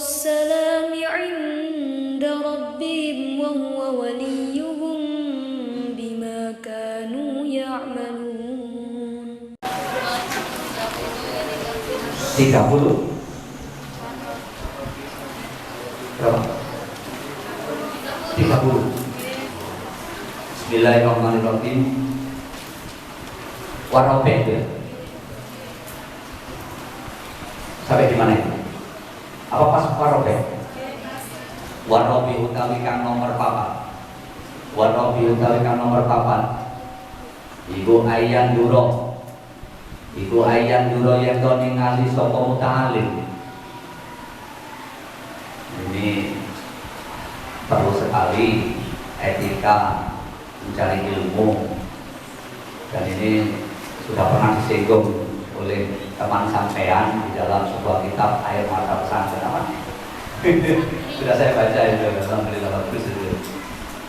السلام عند ربهم وهو وليهم بما كانوا يعملون. 30 berapa? 30. Bismillahirrahmanirrahim. Warobek ya. Sampai di mana itu? Apa pas warobek? Warobi utawi kang nomor papat. Warobi utawi kang nomor papat. Iku ayan duro. Iku ayan duro yang to ningali sapa muta'alim. Ini perlu sekali etika mencari ilmu, dan ini sudah pernah disinggung oleh teman sampean di dalam sebuah kitab Air Mata Pesantren apa? Sudah saya baca itu, alhamdulillah bagus itu.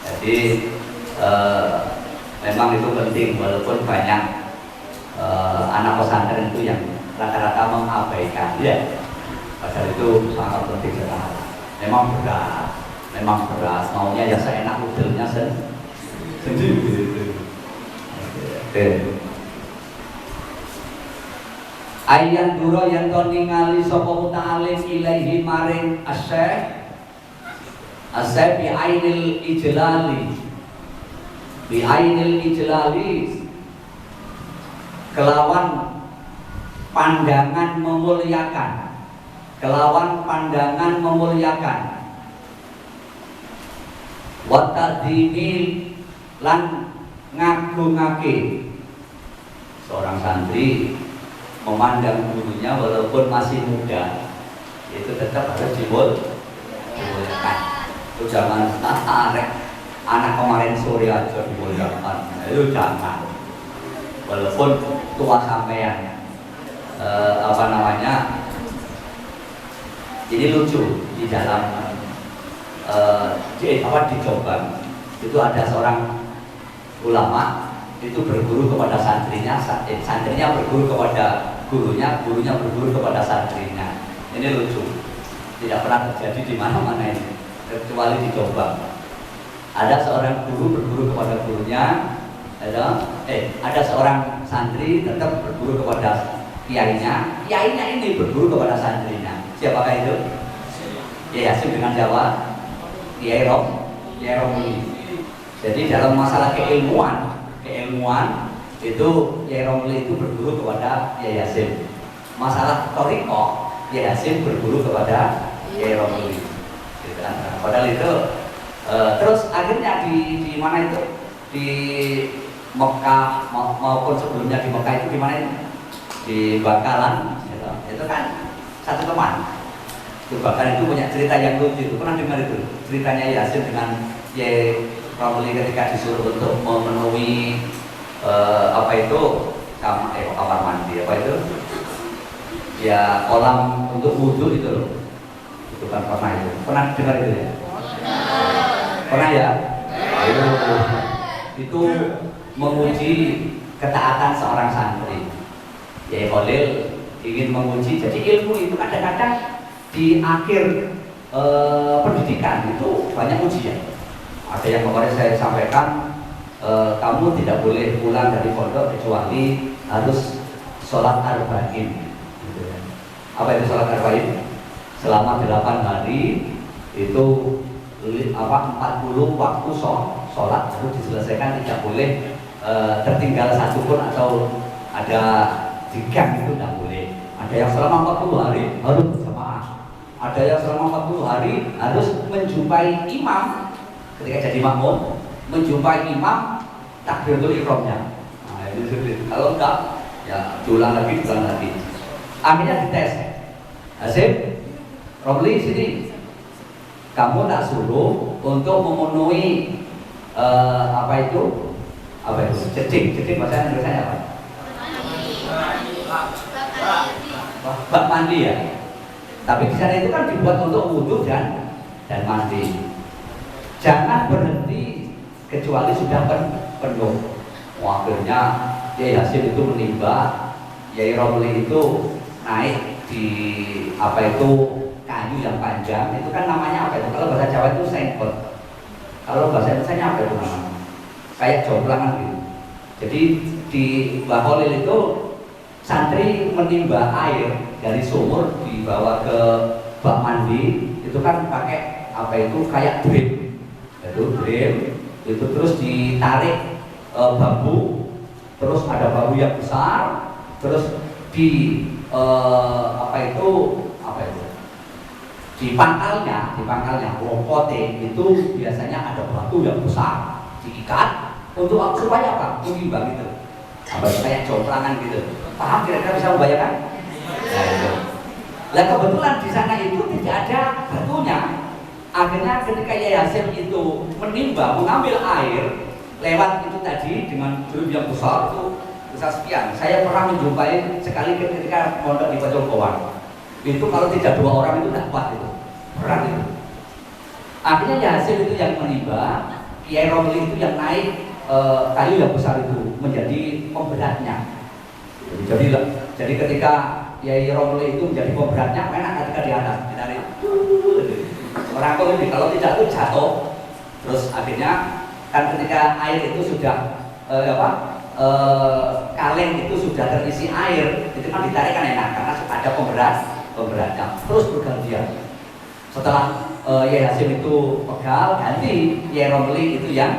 Jadi memang itu penting, walaupun banyak anak pesantren itu yang rata-rata mengabaikan ya. Padahal itu sangat penting sekali. Memang berat, maunya ya seenak udelnya sendiri. Ayat duro yang to ningali sapa muta'alim ilaihi maring asyekh bi ainil ijlali kelawan pandangan memuliakan wa tadhimil lan ngagungake. Seorang santri memandang gurunya walaupun masih muda itu tetap harus dimuliakan. Itu jangan tarik anak kemarin sore aja dimuliakan, itu jangan. Walaupun tua sampean ini lucu di dalam di Jombang itu ada seorang ulama itu berguru kepada santrinya, santrinya berguru kepada gurunya, gurunya berguru kepada santrinya. Ini lucu, tidak pernah terjadi di mana-mana ini, kecuali di Jombang. Ada seorang guru berguru kepada gurunya, ada seorang santri tetap berguru kepada kiainya ini berguru kepada santrinya. Siapakah itu? Kiai Hasyim dengan Jawa, Kiai Romli. Jadi dalam masalah keilmuan itu Kiai Romli itu berguru kepada Kiai Hasyim. Masalah thariqah, Kiai Hasyim berguru kepada Kiai Romli. Gitu kan? Padahal itu terus akhirnya di mana itu? Di Mekah maupun sebelumnya di Mekah itu di mana itu? Di Bangkalan gitu. Itu kan satu teman. Itu bahkan itu punya cerita yang lucu itu. Pernah dengar itu ceritanya Hasyim dengan Kiai Romli ketika disuruh untuk memenuhi kamar mandi ya kolam untuk wudhu itu loh. Itu kan pernah dengar itu ya? Pernah ya? Itu menguji ketaatan seorang santri. Kiai Khalil ingin menguji. Jadi ilmu itu kadang-kadang di akhir pendidikan itu banyak ujian. Ada yang kemarin saya sampaikan, kamu tidak boleh pulang dari pondok kecuali harus sholat arba'in. Gitu ya. Apa itu sholat arba'in? Selama 8 hari itu 40 waktu sholat harus diselesaikan, tidak boleh tertinggal satu pun atau ada digang, itu tidak boleh. Ada yang selama 40 hari harus berjamaah. Ada yang selama 40 hari harus menjumpai imam ketika jadi makmum, menjumpai imam takbiratul ihramnya. Nah, ini sulit. Kalau enggak, ya diulang lagi. Akhirnya dites. Hasyim, Romli sini, kamu tak suruh untuk memenuhi jeding bahasa Indonesia apa? Bak mandi ya. Tapi di sana itu kan dibuat untuk wudhu dan mandi. Jangan berhenti kecuali sudah penuh. Akhirnya Kiai Hasyim itu menimba, Kiai Romli itu naik di kayu kayu yang panjang itu kan namanya apa itu? Kalau bahasa Jawa itu sengkot. Kalau bahasa Indonesia apa itu namanya? Kayak jomplangan gitu. Jadi di Mbah Khalil itu santri menimba air dari sumur dibawa ke bak mandi itu kan pakai apa itu kayak drip, itu terus ditarik bambu, terus ada bambu yang besar, terus di di pangkalnya lokote itu biasanya ada batu yang besar diikat untuk supaya apa? Mengimbang gitu, apa kayak jomplangan gitu. Paham kira-kira bisa membayangkan? Nah, itu. Nah kebetulan di sana itu tidak ada batunya. Akhirnya ketika Yai Hasyim itu menimba, mengambil air lewat itu tadi dengan drum yang besar itu besar sekian. Saya pernah menjumpai sekali ketika mondok di Pacokowan. Itu kalau tidak 2 orang itu tidak kuat itu, berat itu. Akhirnya Yai Hasyim itu yang menimba, Kiai Romli itu yang naik kayu yang besar itu menjadi pemberatnya. Jadi ketika Yai Romli itu menjadi pemberatnya, enak ketika di atas ditarik. Merangkul ini kalau tidak itu jatuh. Terus akhirnya kan ketika air itu sudah kaleng itu sudah terisi air, itu kan ditarik kan enak karena ada pemberatnya. Terus bergantian. Setelah Yai Hasyim itu pegal, ganti Yai Romli itu yang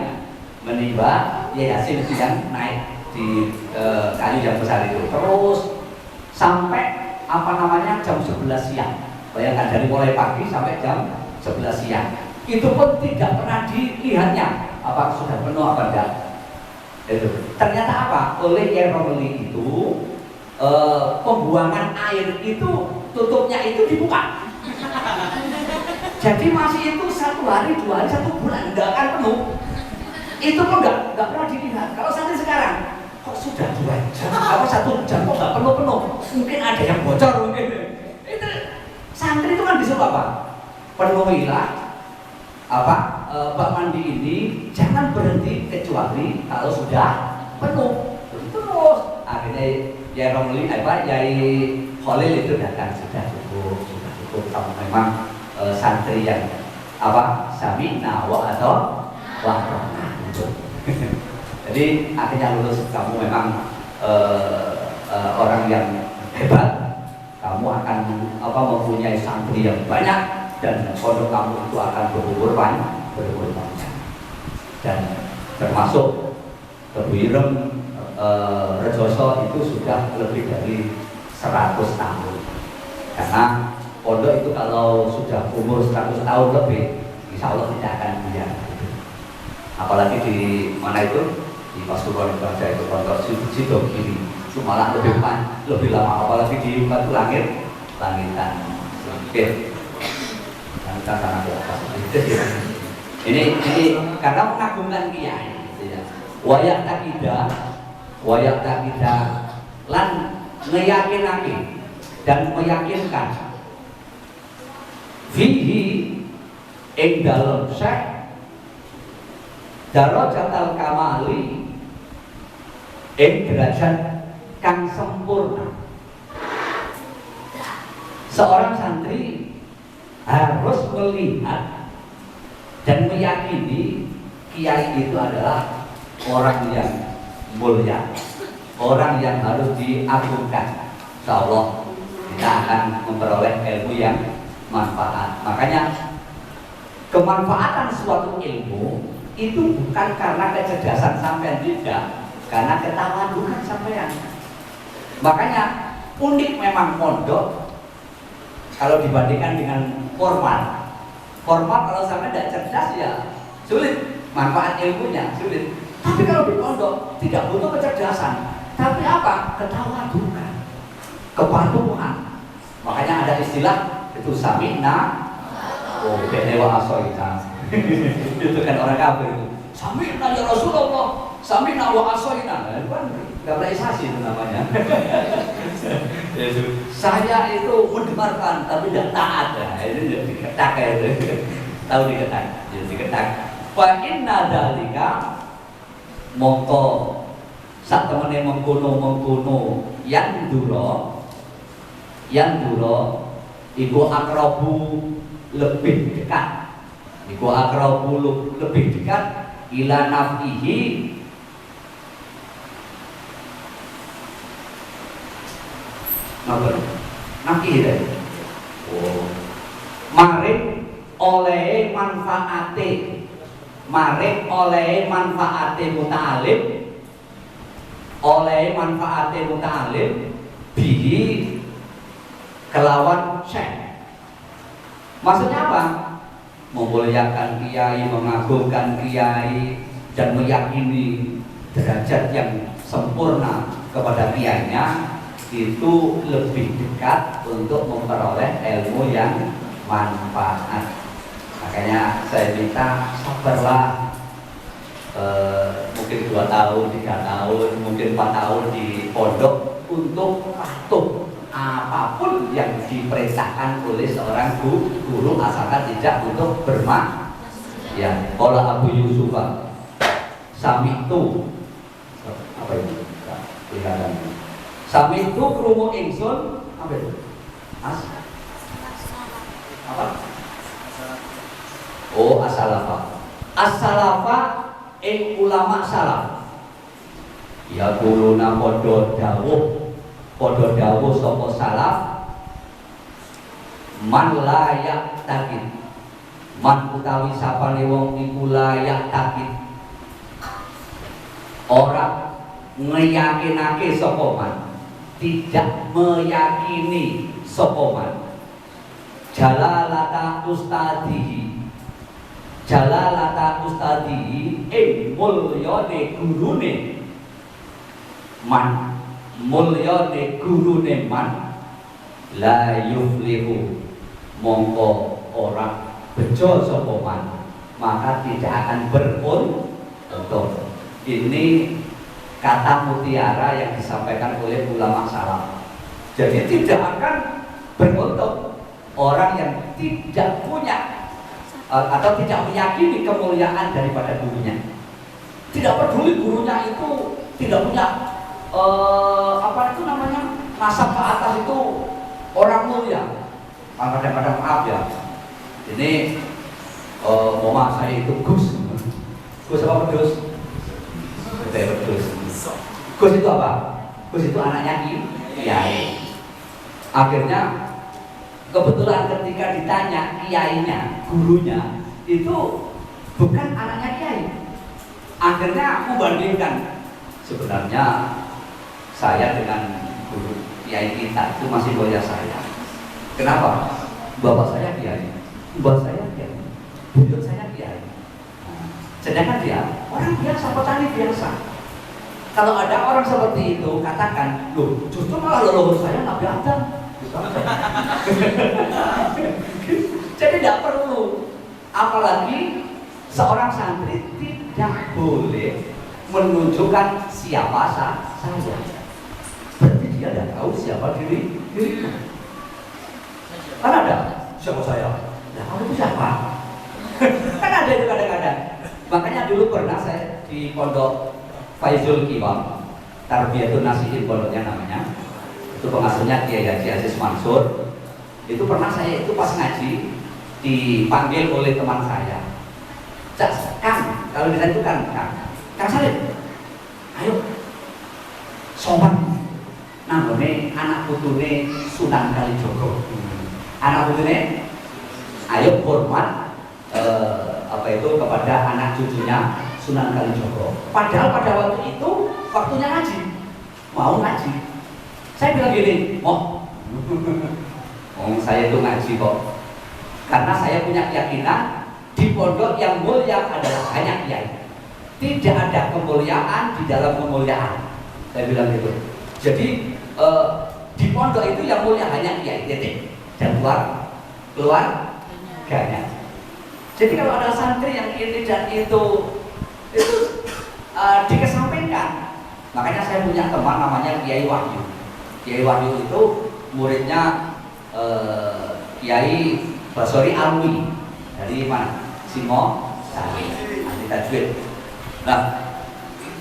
menimba, Yai Hasyim itu yang naik di kayu yang besar itu. Terus sampai jam 11 siang. Bayangkan dari mulai pagi sampai jam 11 siang. Itu pun tidak pernah dilihatnya apa sudah penuh apa enggak. Itu. Ternyata apa? Oleh Yai Romli itu pembuangan air itu tutupnya itu dibuka. Jadi masih itu 1 hari, 2 hari, 1 bulan enggak akan penuh. Itu pun enggak pernah dilihat. Kalau sampai sekarang kok sudah 2 jam, 1 jam kok nggak penuh-penuh? Mungkin ada yang bocor mungkin. Itu santri itu kan disuruh apa? Penuhilah bak mandi ini, jangan berhenti kecuali kalau sudah penuh. Terus akhirnya Yai Romli, Yai Khalil itu datang, sudah cukup. Kamu memang santri yang sami'na wa ata'na. Jadi akhirnya lulus, kamu memang orang yang hebat, kamu akan mempunyai santri yang banyak dan pondok kamu itu akan berumur panjang. Dan termasuk Kebirem Rejoso itu sudah lebih dari 100 tahun. Karena pondok itu kalau sudah umur 100 tahun lebih, insya Allah tidak akan buyar. Apalagi di mana itu? Di Pasuruan itu ada itu pondok Sido Kiri, itu malah lebih lama. Apalagi di Batu Langitan sedikit, Langitan sana ke atas. Ini karena mengagungkan kiai. Wayak takidah lan ngeyakinake dan meyakinkan fihi ing dalem syekh darajatul kamali ing derajat kang sempurna. Seorang santri harus melihat dan meyakini kiai itu adalah orang yang mulia, orang yang harus diagungkan. Insyaallah kita akan memperoleh ilmu yang manfaat. Makanya kemanfaatan suatu ilmu itu bukan karena kecerdasan sampean, tidak, karena ketawaduan sampean. Makanya unik memang pondok kalau dibandingkan dengan formal. Formal kalau sampean tidak cerdas ya sulit, manfaat ilmunya sulit. Tapi kalau di pondok tidak butuh kecerdasan, tapi apa? Ketawaduan, kepatuhan. Makanya ada istilah itu sami'na wa asoina. Itu kan orang kafir itu. Sami'na ya Rasulullah, sami'na wa asoina. Itu kan gablaisasi itu namanya. Saya itu mendengarkan tapi tidak taat. Itu diketak itu. Tahu diketak, jadi diketak. Fa inna dzalika mongko sak temene mengkono yang duro iku akrabu lebih dekat, iku akrabu lebih dekat ila nafihi nafihi deh. Oh, maring oleh manfaate, maring oleh manfaate muta'alim, oleh manfaate muta'alim bihi kelawan syekh. Maksudnya apa? Memuliakan kiai, mengagungkan kiai, dan meyakini derajat yang sempurna kepada kiainya itu lebih dekat untuk memperoleh ilmu yang manfaat. Makanya saya minta sabarlah, mungkin 2 tahun, 3 tahun, mungkin 4 tahun di pondok untuk patuh apapun yang diperintahkan oleh seorang guru asalkan tidak untuk bermak. Ya, qala Abu Yusuf sami itu apa itu? Kelihatan. Sami itu krungu ingsun apa itu? Apa? Oh, as-salafa. As-salafa ing ulama salaf. Ya kuluna padha dawuh sapa salaf, man layak takid, man utawi sapane wong iku layak takid, ora ngeyakinake sapa man, tidak meyakini sapa man, jalalata ustadihi, jalalata ustadihi ing mulyane gurune man, mulyane gurune man, la yuflihu mongko ora bejo sapa man, maka tidak akan beruntung. Ini kata mutiara yang disampaikan oleh ulama salaf. Jadi tidak akan beruntung orang yang tidak punya atau tidak meyakini kemuliaan daripada gurunya. Tidak peduli gurunya itu tidak punya apa itu namanya, nasab ke atas itu orang mulia. Kadang-kadang maaf ya, ini mama saya itu Gus apa Gus? Gus. Gus itu apa? Gus itu anaknya kiai. Akhirnya kebetulan ketika ditanya kiainya, gurunya itu bukan anaknya kiai. Akhirnya membandingkan, sebenarnya saya dengan guru kiai kita itu masih mulia saya. Kenapa? Bapak saya kiai, mbak saya kiai, buyut saya kiai. Sedangkan dia orang biasa, petani biasa. Kalau ada orang seperti itu, katakan, loh, justru malah leluhur saya Nabi Adam. Jadi tidak perlu. Apalagi seorang santri tidak boleh menunjukkan siapa saya. Berarti dia tidak tahu siapa dirinya. Kan ada, siapa saya? Nah, kamu itu siapa? Kan ada itu kadang-kadang. Makanya dulu pernah saya di pondok Faizul Kiwam, Tarbiyatun Nasihin pondoknya namanya. Itu pengasuhnya Kiai Haji Aziz Mansur. Itu pernah saya itu pas ngaji dipanggil oleh teman saya. Kang, kalau di sana itu Kang Salim, ayo sowan nanggone anak putune Sunan Kalijogo. Anak putune, ayo hormat apa itu kepada anak cucunya Sunan Kalijogo. Padahal pada waktu itu waktunya ngaji, mau ngaji. Saya bilang gini, saya itu ngaji kok. Karena saya punya keyakinan di pondok yang mulia adalah hanya kiai. Tidak ada kemuliaan di dalam kemuliaan. Saya bilang gitu. Jadi di pondok itu yang mulia hanya kiai, titik. Dan keluarganya. Jadi kalau ada santri yang ini dan itu dikesampingkan. Makanya saya punya teman namanya Kiai Wahyu. Kiai Wahyu itu muridnya Kiai Basori Alwi dari mana? Singosari, ahli tajwid. Nah,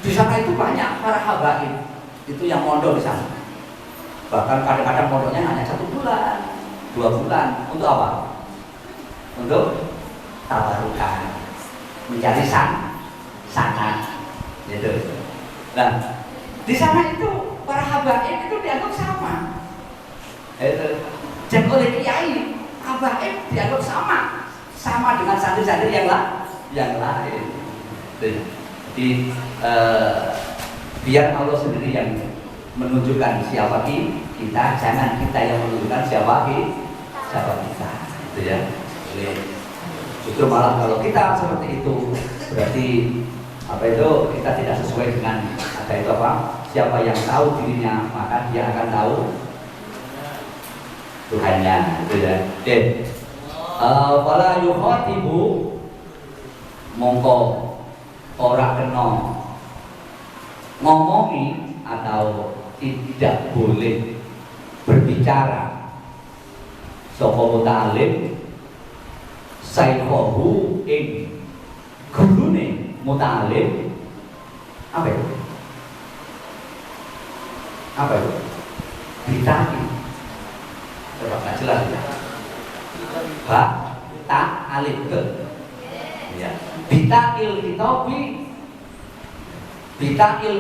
di sana itu banyak para habaib itu yang mondok di sana. Bahkan kadang-kadang mondoknya hanya 1 bulan, 2 bulan. Untuk apa? Untuk tabarukan, mencari sana, gitu. Nah, di sana itu para habaib itu dianggap sama. Itu. Dan oleh kiai, habaib dianggap sama dengan santri-santri yang lain. Jadi biar Allah sendiri yang menunjukkan siapa kita, jangan kita yang menunjukkan siapa kita, gitu ya. Justru malah kalau kita seperti itu berarti kita tidak sesuai dengan siapa yang tahu dirinya, maka dia akan tahu Tuhannya, gitu ya. Wala yukhatibu mongko ora kena ngomongi atau tidak boleh berbicara sapa muta'alim saikhohu ing gurune muta'alim. Apa itu? Bitaki. Coba nggak jelas ya. Tak alif ke. Ya. Bitakil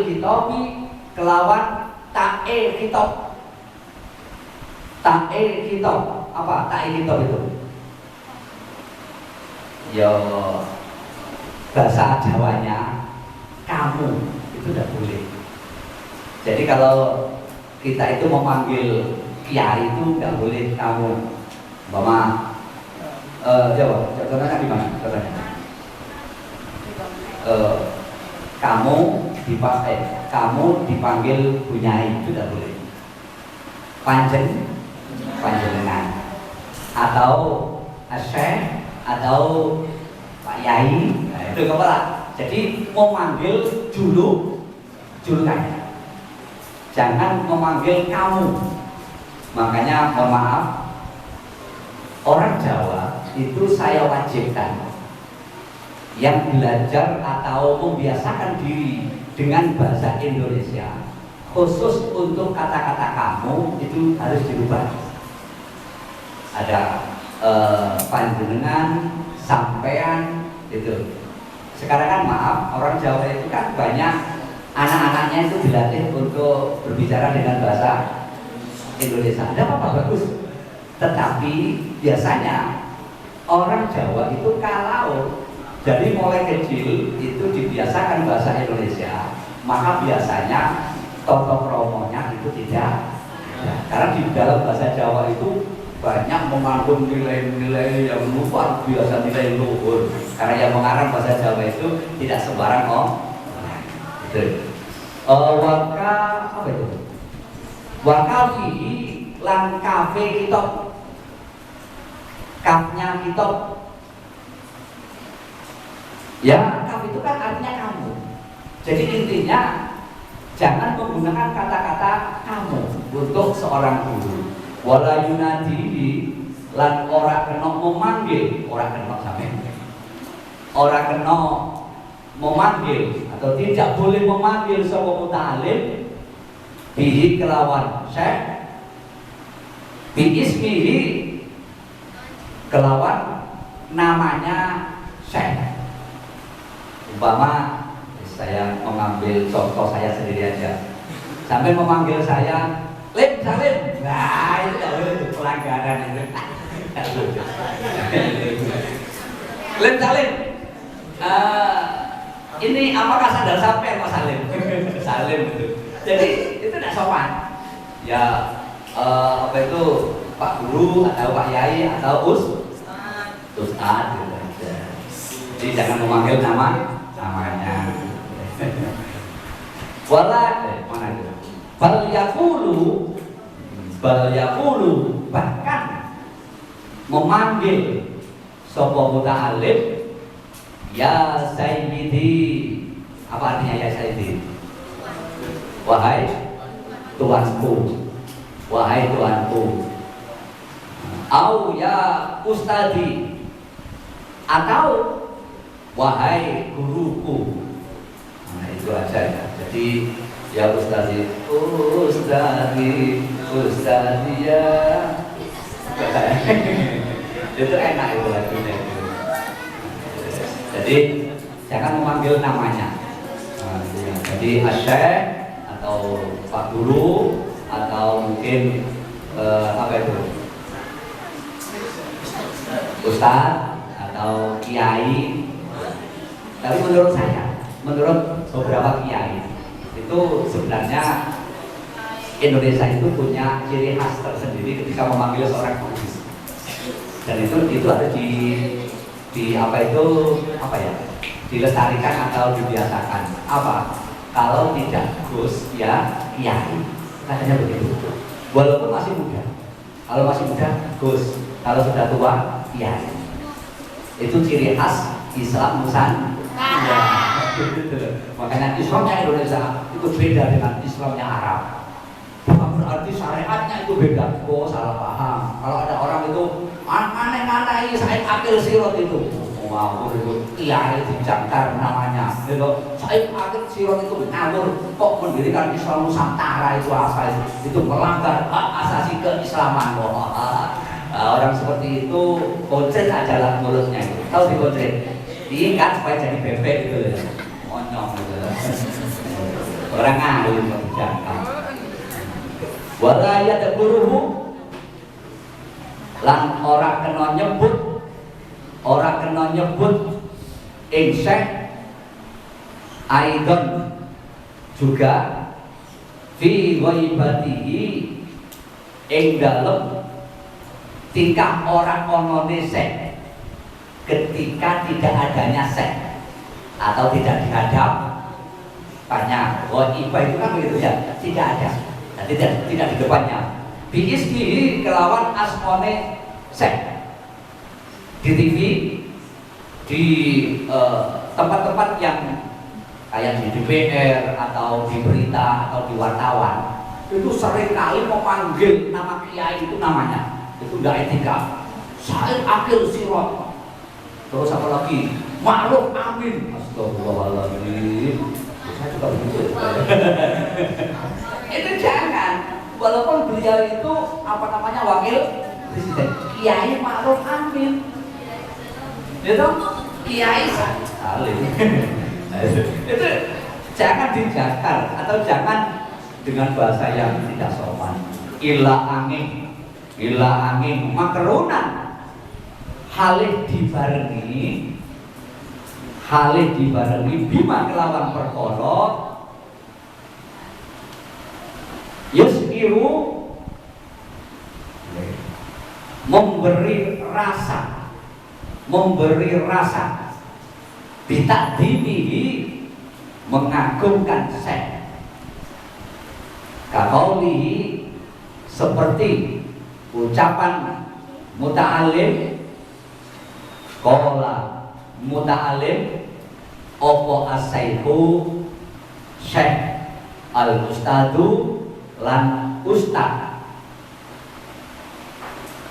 kitobi kelawan ta'e kitab. Apa ta'e kitab itu? Ya bahasa Jawanya kamu itu tidak boleh. Jadi kalau kita itu memanggil kiai itu tidak boleh kamu. Jawab, contohnya di mana? Kamu dipanggil bunyai itu tidak boleh. Panjenengan atau asyik atau Pak Yai, itu kepala. Jadi memanggil julukan, jangan memanggil kamu. Makanya mohon maaf, orang Jawa itu saya wajibkan yang belajar atau membiasakan diri dengan bahasa Indonesia, khusus untuk kata-kata kamu itu harus dirubah. Ada panjenengan, sampean, gitu. Sekarang kan maaf, orang Jawa itu kan banyak anak-anaknya itu dilatih untuk berbicara dengan bahasa Indonesia. Ada apa-apa bagus. Tetapi biasanya orang Jawa itu kalau jadi mulai kecil itu dibiasakan bahasa Indonesia, maka biasanya toto kromonya itu tidak. Karena di dalam bahasa Jawa itu banyak mengandung nilai-nilai yang luar biasa, nilai luhur. Karena yang mengarang bahasa Jawa itu tidak sembarang itu. Wakafi lan kafe kitab, kafnya kitab. Ya, kaf itu kan artinya kamu. Jadi intinya jangan menggunakan kata-kata kamu untuk seorang guru. Wala yunadi lan ora kena memanggil, ora kena memanggil atau tidak boleh memanggil sapa muta'alim bihi kelawan syekh, bi ismihi kelawan namanya syekh. Umpama saya mengambil contoh saya sendiri aja, sampai memanggil saya Lim Salim, nah itu tidak boleh, pelanggaran itu. Lim Salim, ini apakah sandal sampai Pak Salim? Salim itu. Jadi itu tidak sopan. Ya itu Pak Guru atau Pak Yai atau Ustaz gitu aja. Jadi jangan memanggil namanya. Mana itu? Bal yakulu bahkan memanggil sapa muta'alim ya sayyidi. Apa artinya ya sayyidi? Wahai tuanku, wahai tuanku. Au ya ustadi, atau wahai guruku. Nah itu aja ya. Jadi ya ustadi ya Itu enak itu lagunya. Jadi jangan memanggil namanya. Jadi Asyik atau Pak Guru atau mungkin apa itu Ustadz atau Kiai. Tapi menurut saya, menurut beberapa kiai itu sebenarnya Indonesia itu punya ciri khas tersendiri ketika memanggil seorang guru. Dan itu ada di apa itu apa ya, dilestarikan atau dibiasakan. Apa? Kalau tidak Gus ya Kiai, katanya begitu. Walaupun masih muda, kalau masih muda Gus, kalau sudah tua Kiai. Itu ciri khas Islam Nusantara. Makanya Islamnya Indonesia itu beda dengan Islamnya Arab. Bukan berarti syariatnya itu beda. Oh salah paham. Kalau ada orang itu aneh-aneh Said Akil Sirot itu, wow itu kiai dijangkar namanya. Itu Said Akil Sirot itu ngawur kok mendirikan Islam Nusantara itu apa itu? Itu melanggar hak asasi keislaman. Orang seperti itu koncret aja lah mulutnya itu. Tahu di koncret? Diikat supaya jadi bebek gitu ya. Monyong gitu. Orang ngalim dijangkar. Wala yadkuruhu lan ora kena nyebut ing syekh aidon juga fi ghaibatihi ing dalem tingkah orang onone syekh ketika tidak adanya syekh atau tidak dihadap banyak. Ghaibah itu kan begitu ya, tidak ada. Tidak di depannya. Biismihi kelawan asmone syekh. Di TV, di tempat-tempat yang kayak di DPR atau di berita atau di wartawan itu sering kali memanggil nama kiai itu namanya. Itu enggak etika. Said Akil Sirot. Terus apa lagi? Ma'ruf Amin. Astagfirullahaladzim. Saya juga begitu. Itu jangan, walaupun beliau itu apa namanya wakil presiden, Kiai Ma'ruf Amin, itu Kiai Salim. Itu jangan dijakar atau jangan dengan bahasa yang tidak sopan. Ila angin makrunan halih dibarengi bima kelawan perkara yusiru memberi rasa bitakdimihi mengagungkan syekh kakaulihi seperti ucapan muta'alim qala muta'alim opo as-saihu syekh al-ustadu lan ustad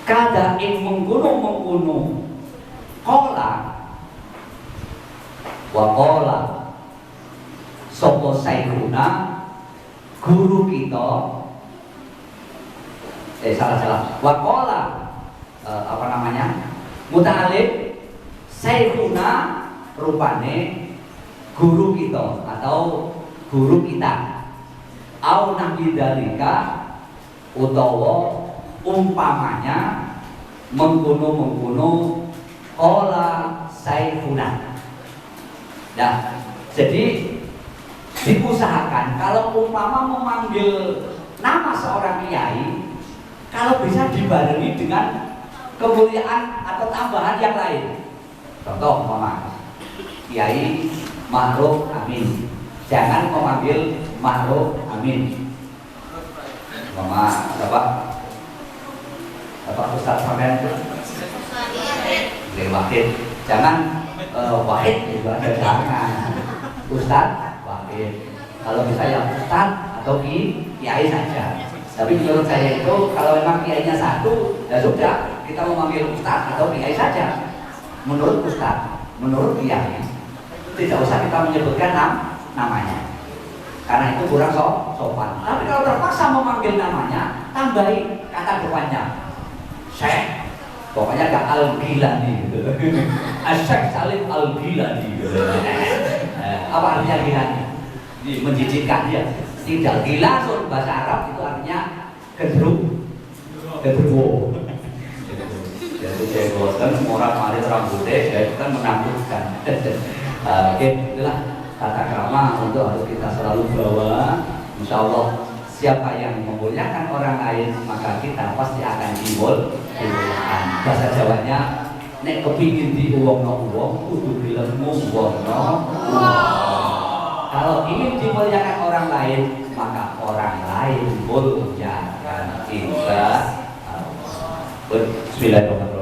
kada ing menggunung qala wa qala sapa sayyiduna guru kita salah wa qala apa namanya muta'alim sayyiduna rupane guru kita atau guru kita au nabi dalika utawa umpamanya mengkuno ola saifuna. Nah, jadi diusahakan kalau umpama memanggil nama seorang kiai, kalau bisa dibarengi dengan kemuliaan atau tambahan yang lain. Contoh umpama Kiai Ma'ruf Amin, jangan memanggil Ma'ruf Amin. Mama, Bapak Ustaz sampean itu Wahid. Jangan Wahid juga jangan. Ustaz Wahid. Kalau bisa ya Ustaz atau Kiai saja. Tapi menurut saya itu kalau memang kiainya satu, ya sudah kita memanggil Ustaz atau Kiai saja. Menurut Ustaz, menurut Kiai, tidak usah kita menyebutkan namanya. Karena itu kurang sopan. Tapi kalau terpaksa memanggil namanya, tambahi kata depannya. Syekh, pokoknya gak Al-Ghilani gitu. Syekh Salim Al-Ghilani gitu. Apa artinya Ghilani? Menjijikkan dia. Tidak gila, bahasa Arab itu artinya gendruwo. Jadi kan orang mari orang budaya, itu kan menakutkan. Oke, itulah tata krama untuk harus kita selalu bawa. Insya Allah siapa yang memuliakan orang lain maka kita pasti akan dimuliakan. Bahasa Jawanya nek kepingin diuwongno uwong kudu bilemu uwongno. Kalau ingin dimuliakan orang lain maka orang lain muliakan kita. Bismillahirrahmanirrahim.